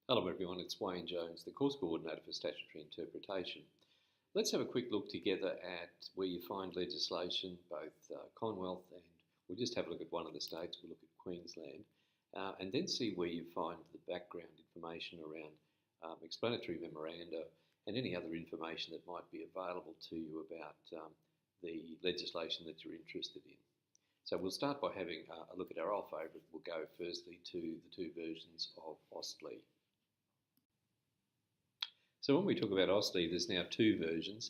Hello everyone, it's Wayne Jones, the course coordinator for statutory interpretation. Let's have a quick look together at where you find legislation, both Commonwealth and we'll just have a look at one of the states, we'll look at Queensland, and then see where you find the background information around explanatory memoranda and any other information that might be available to you about the legislation that you're interested in. So we'll start by having a look at our old favourite. We'll go firstly to the two versions of AustLII. So when we talk about AustLII, there's now two versions.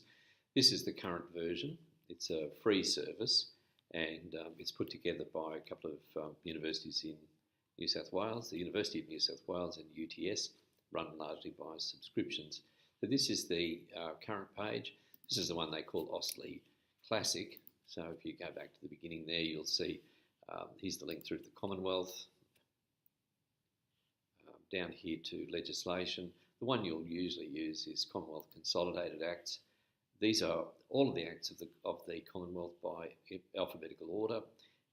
This is the current version. It's a free service and it's put together by a couple of universities in New South Wales, the University of New South Wales and UTS, run largely by subscriptions. So this is the current page. This is the one they call AustLII Classic. So if you go back to the beginning there, you'll see here's the link through to the Commonwealth, down here to legislation. The one you'll usually use is Commonwealth Consolidated Acts. These are all of the acts of the Commonwealth by alphabetical order,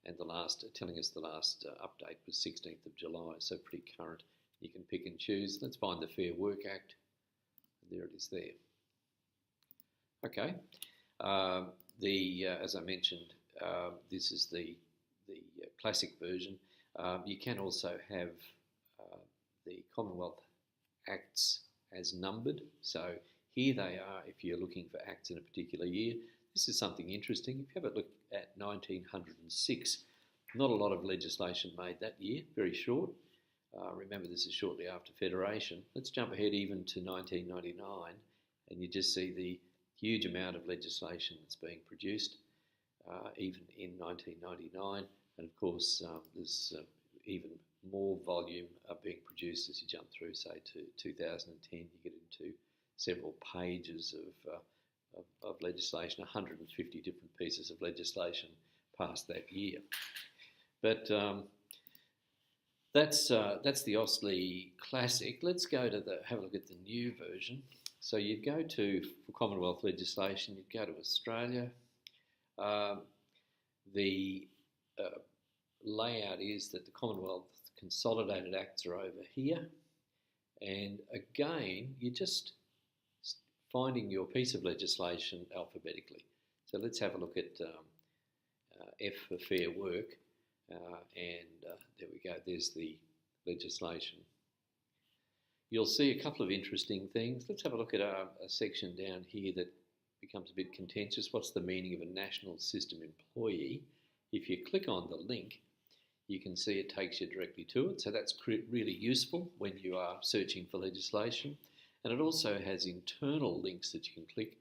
and the last, telling us the last update was 16th of July, so pretty current. You can pick and choose. Let's find the Fair Work Act. There it is there. Okay. As I mentioned, this is the classic version. You can also have the Commonwealth Acts as numbered. So here they are if you're looking for acts in a particular year. This is something interesting. If you have a look at 1906, not a lot of legislation made that year, very short. Remember, this is shortly after Federation. Let's jump ahead even to 1999 and you just see the huge amount of legislation that's being produced, even in 1999, and of course there's even more volume being produced as you jump through, say, to 2010. You get into several pages of legislation, 150 different pieces of legislation passed that year. But that's the AustLII Classic. Let's go to have a look at the new version. So you'd go to, for Commonwealth legislation, you'd go to Australia. The layout is that the Commonwealth Consolidated Acts are over here. And again, you're just finding your piece of legislation alphabetically. So let's have a look at F for Fair Work. There we go, there's the legislation. You'll see a couple of interesting things. Let's have a look at a section down here that becomes a bit contentious. What's the meaning of a national system employee? If you click on the link, you can see it takes you directly to it. So that's really useful when you are searching for legislation. And it also has internal links that you can click.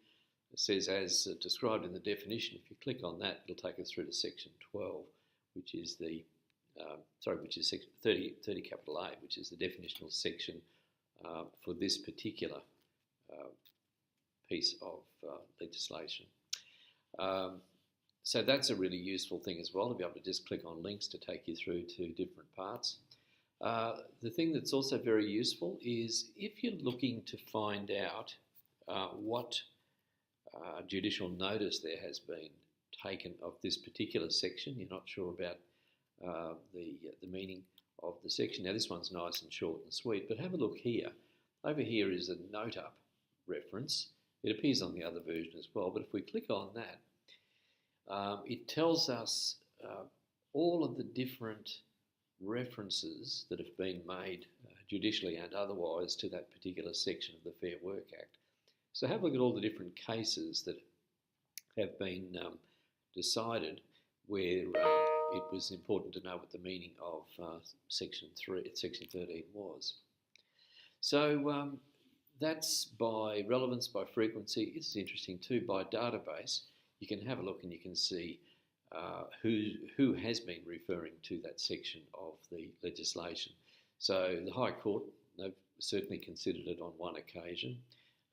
It says, as described in the definition, if you click on that, it'll take us through to section 12, which is which is section 30 capital A, which is the definitional section for this particular piece of legislation. So that's a really useful thing as well, to be able to just click on links to take you through to different parts. The thing that's also very useful is if you're looking to find out what judicial notice there has been taken of this particular section, you're not sure about the meaning of the section. Now this one's nice and short and sweet, but have a look here. Over here is a note up reference. It appears on the other version as well, but if we click on that, it tells us all of the different references that have been made judicially and otherwise to that particular section of the Fair Work Act. So have a look at all the different cases that have been decided where it was important to know what the meaning of section 13 was. So that's by relevance, by frequency. It's interesting too, by database. You can have a look and you can see who has been referring to that section of the legislation. So the High Court, they've certainly considered it on one occasion,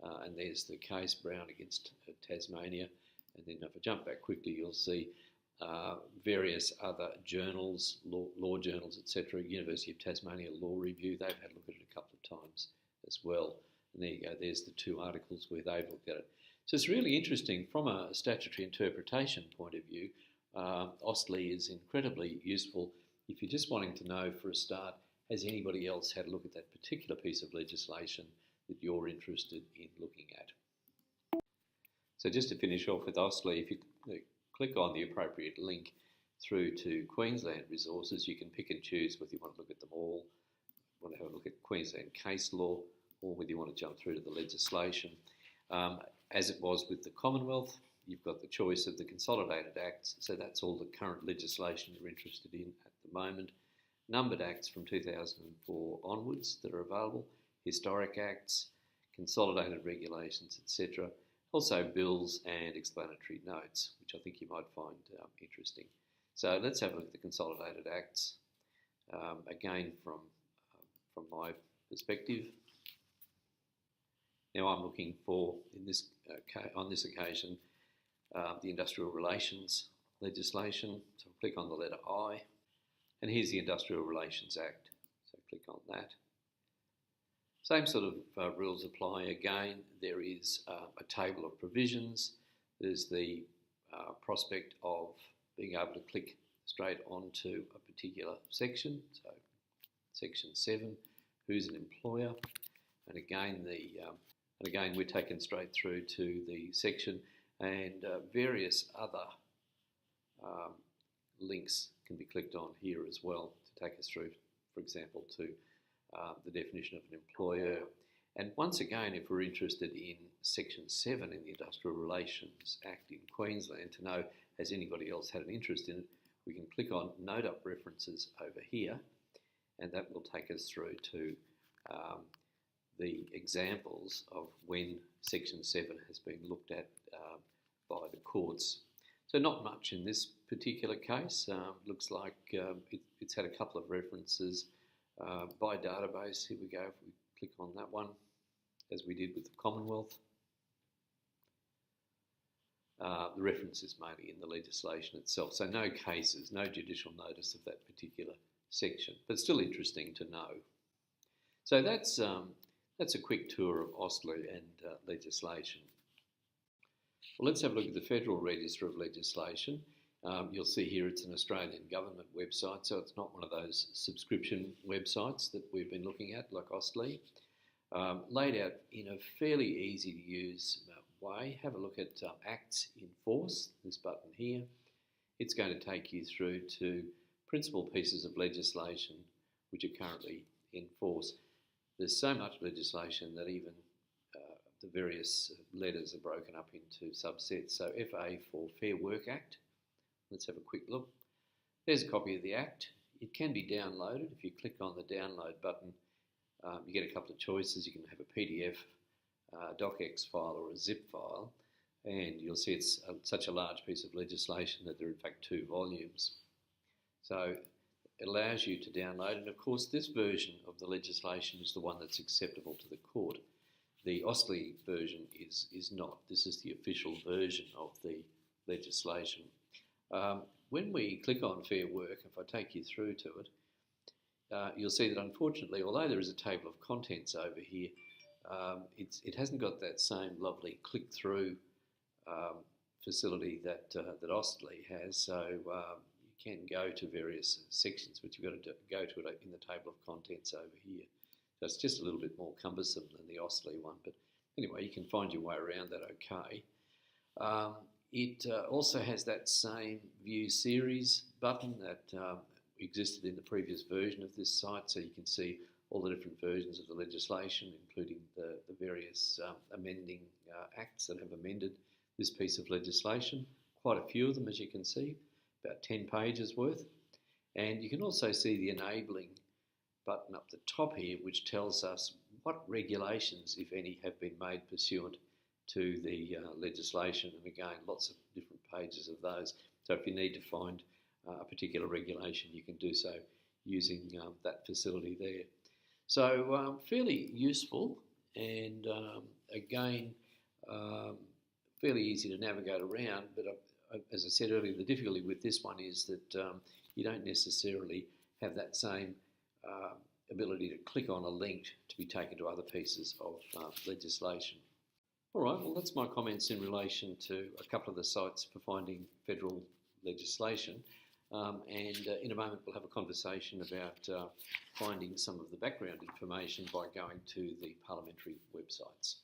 and there's the case Brown against Tasmania. And then if I jump back quickly, you'll see various other journals, law journals, etc. University of Tasmania Law Review, they've had a look at it a couple of times as well. And there you go, there's the two articles where they've looked at it. So it's really interesting from a statutory interpretation point of view. AustLII is incredibly useful if you're just wanting to know for a start has anybody else had a look at that particular piece of legislation that you're interested in looking at? So just to finish off with AustLII, if you click on the appropriate link through to Queensland resources, you can pick and choose whether you want to look at them all, want to have a look at Queensland case law, or whether you want to jump through to the legislation. As it was with the Commonwealth, you've got the choice of the Consolidated Acts, so that's all the current legislation you're interested in at the moment. Numbered Acts from 2004 onwards that are available, Historic Acts, Consolidated Regulations, etc. Also bills and explanatory notes, which I think you might find interesting. So let's have a look at the Consolidated Acts, again from my perspective. Now I'm looking for, on this occasion, the Industrial Relations legislation. So I'll click on the letter I, and here's the Industrial Relations Act. So click on that. Same sort of rules apply again. There is a table of provisions. There's the prospect of being able to click straight onto a particular section. So section 7, who's an employer, and again we're taken straight through to the section, and various other links can be clicked on here as well to take us through, for example, to the definition of an employer. And once again, if we're interested in section 7 in the Industrial Relations Act in Queensland to know has anybody else had an interest in it, we can click on Note Up References over here, and that will take us through to the examples of when section 7 has been looked at by the courts. So not much in this particular case. Looks like it's had a couple of references by database. Here we go, if we click on that one, as we did with the Commonwealth. The reference is mainly in the legislation itself, so no cases, no judicial notice of that particular section, but still interesting to know. So that's a quick tour of AustLII and legislation. Well, let's have a look at the Federal Register of Legislation. You'll see here it's an Australian Government website, so it's not one of those subscription websites that we've been looking at, like AustLII. Laid out in a fairly easy to use way. Have a look at Acts in Force, this button here. It's going to take you through to principal pieces of legislation which are currently in force. There's so much legislation that even the various letters are broken up into subsets. So FA for Fair Work Act. Let's have a quick look. There's a copy of the Act. It can be downloaded. If you click on the download button, you get a couple of choices. You can have a PDF, docx file or a zip file, and you'll see it's such a large piece of legislation that there are in fact 2 volumes. So it allows you to download, and of course this version of the legislation is the one that's acceptable to the court. The AustLII version is not. This is the official version of the legislation. When we click on Fair Work, if I take you through to it, you'll see that unfortunately, although there is a table of contents over here, it hasn't got that same lovely click-through facility that AustLII has. So you can go to various sections, but you've got to go to it in the table of contents over here. So it's just a little bit more cumbersome than the AustLII one, but anyway, you can find your way around that okay. It also has that same View Series button that existed in the previous version of this site, so you can see all the different versions of the legislation, including the various amending acts that have amended this piece of legislation. Quite a few of them, as you can see, about 10 pages worth. And you can also see the enabling button up the top here, which tells us what regulations, if any, have been made pursuant to the legislation. And again, lots of different pages of those. So if you need to find a particular regulation, you can do so using that facility there. So fairly useful, and again, fairly easy to navigate around. But as I said earlier, the difficulty with this one is that you don't necessarily have that same ability to click on a link to be taken to other pieces of legislation. All right, well, that's my comments in relation to a couple of the sites for finding federal legislation. In a moment we'll have a conversation about finding some of the background information by going to the parliamentary websites.